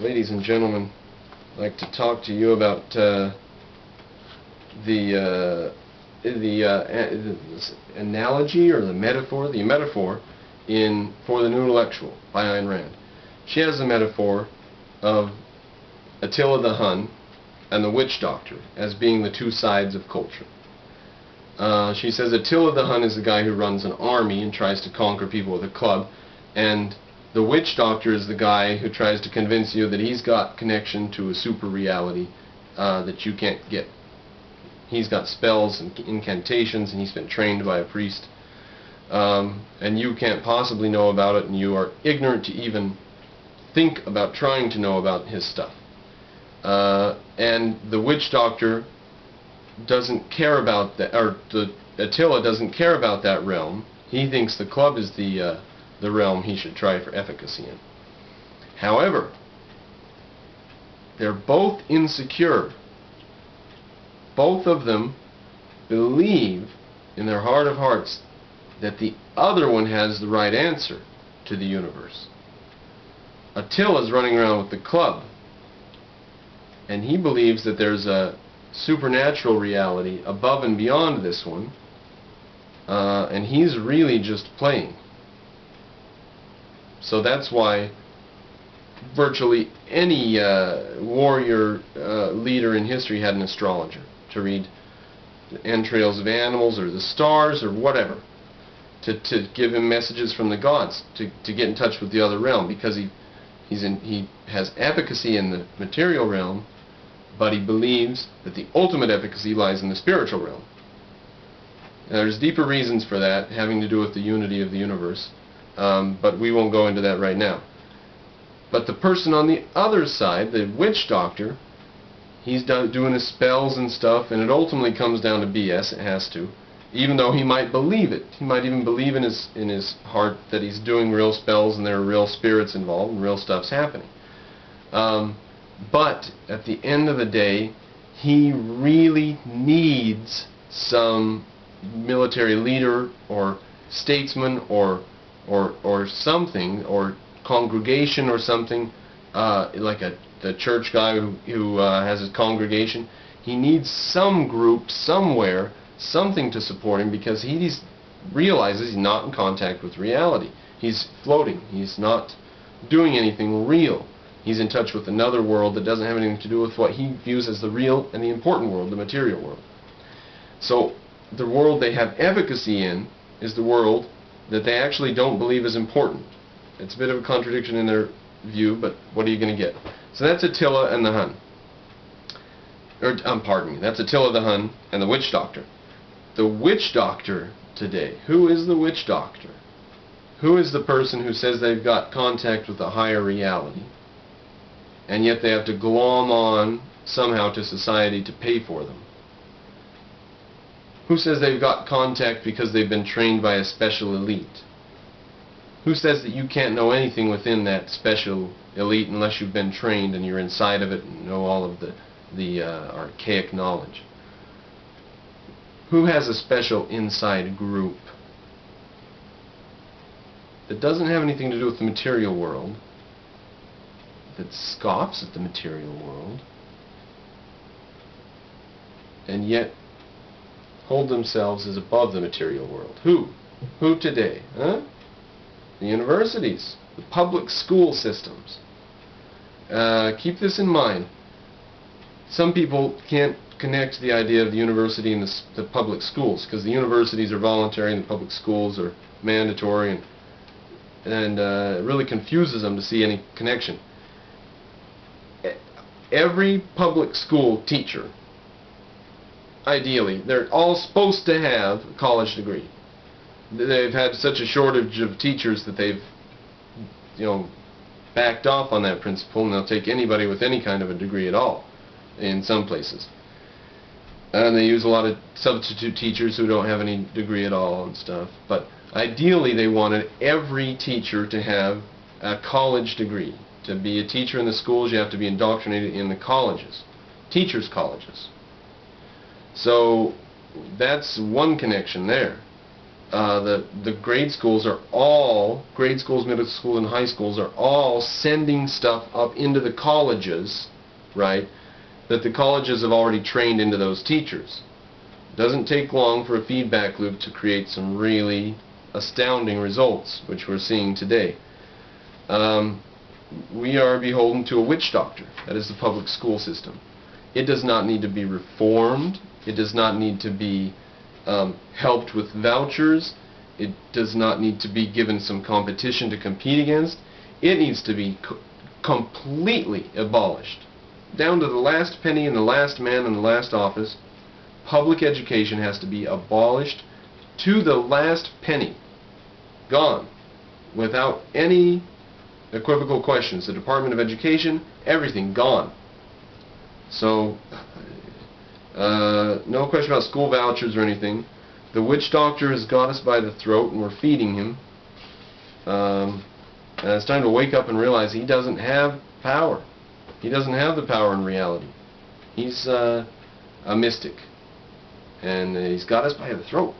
Ladies and gentlemen, I'd like to talk to you about the analogy or the metaphor for the New Intellectual by Ayn Rand. She has the metaphor of Attila the Hun and the witch doctor as being the two sides of culture. She says Attila the Hun is the guy who runs an army and tries to conquer people with a club, and the witch doctor is the guy who tries to convince you that he's got connection to a super reality that you can't get. He's got spells and incantations, and he's been trained by a priest, and you can't possibly know about it, and you are ignorant to even think about trying to know about his stuff. And the witch doctor doesn't care about that, or Attila doesn't care about that realm. He thinks the club is the realm he should try for efficacy in. However, they're both insecure. Both of them believe in their heart of hearts that the other one has the right answer to the universe. Attila's running around with the club, and he believes that there's a supernatural reality above and beyond this one, and he's really just playing. So that's why virtually any warrior leader in history had an astrologer to read the entrails of animals or the stars or whatever, to give him messages from the gods, to get in touch with the other realm, because he has efficacy in the material realm, but he believes that the ultimate efficacy lies in the spiritual realm. Now, there's deeper reasons for that, having to do with the unity of the universe, but we won't go into that right now. But the person on the other side, the witch doctor, he's doing his spells and stuff, and it ultimately comes down to BS. It has to, even though he might believe it. He might even believe in his heart that he's doing real spells and there are real spirits involved and real stuff's happening. But at the end of the day, he really needs some military leader or statesman or something, or congregation or something, like the church guy who has his congregation. He needs some group somewhere, something to support him, because he realizes he's not in contact with reality. He's floating. He's not doing anything real. He's in touch with another world that doesn't have anything to do with what he views as the real and the important world, the material world. So the world they have efficacy in is the world that they actually don't believe is important. It's a bit of a contradiction in their view, but what are you going to get? So that's Attila and the Hun. Pardon me, that's Attila the Hun and the witch doctor. The witch doctor today, who is the witch doctor? Who is the person who says they've got contact with a higher reality, and yet they have to glom on somehow to society to pay for them? Who says they've got contact because they've been trained by a special elite? Who says that you can't know anything within that special elite unless you've been trained and you're inside of it and know all of the archaic knowledge? Who has a special inside group that doesn't have anything to do with the material world, that scoffs at the material world, and yet hold themselves as above the material world? Who? Who today? Huh? The universities, the public school systems. Keep this in mind. Some people can't connect the idea of the university and the public schools, because the universities are voluntary and the public schools are mandatory, and it really confuses them to see any connection. Every public school teacher, ideally, they're all supposed to have a college degree. They've had such a shortage of teachers that they've, backed off on that principle, and they'll take anybody with any kind of a degree at all in some places. And they use a lot of substitute teachers who don't have any degree at all and stuff. But ideally, they wanted every teacher to have a college degree. To be a teacher in the schools, you have to be indoctrinated in the colleges, teachers' colleges. So that's one connection there. the grade schools are all, grade schools, middle school, and high schools are all sending stuff up into the colleges, right, that the colleges have already trained into those teachers. It doesn't take long for a feedback loop to create some really astounding results, which we're seeing today. We are beholden to a witch doctor. That is the public school system. It does not need to be reformed. It does not need to be helped with vouchers. It does not need to be given some competition to compete against. It needs to be completely abolished. Down to the last penny and the last man in the last office, public education has to be abolished to the last penny. Gone. Without any equivocal questions. The Department of Education, everything gone. So, no question about school vouchers or anything. The witch doctor has got us by the throat and we're feeding him. And it's time to wake up and realize he doesn't have power. He doesn't have the power in reality. He's a mystic. And he's got us by the throat.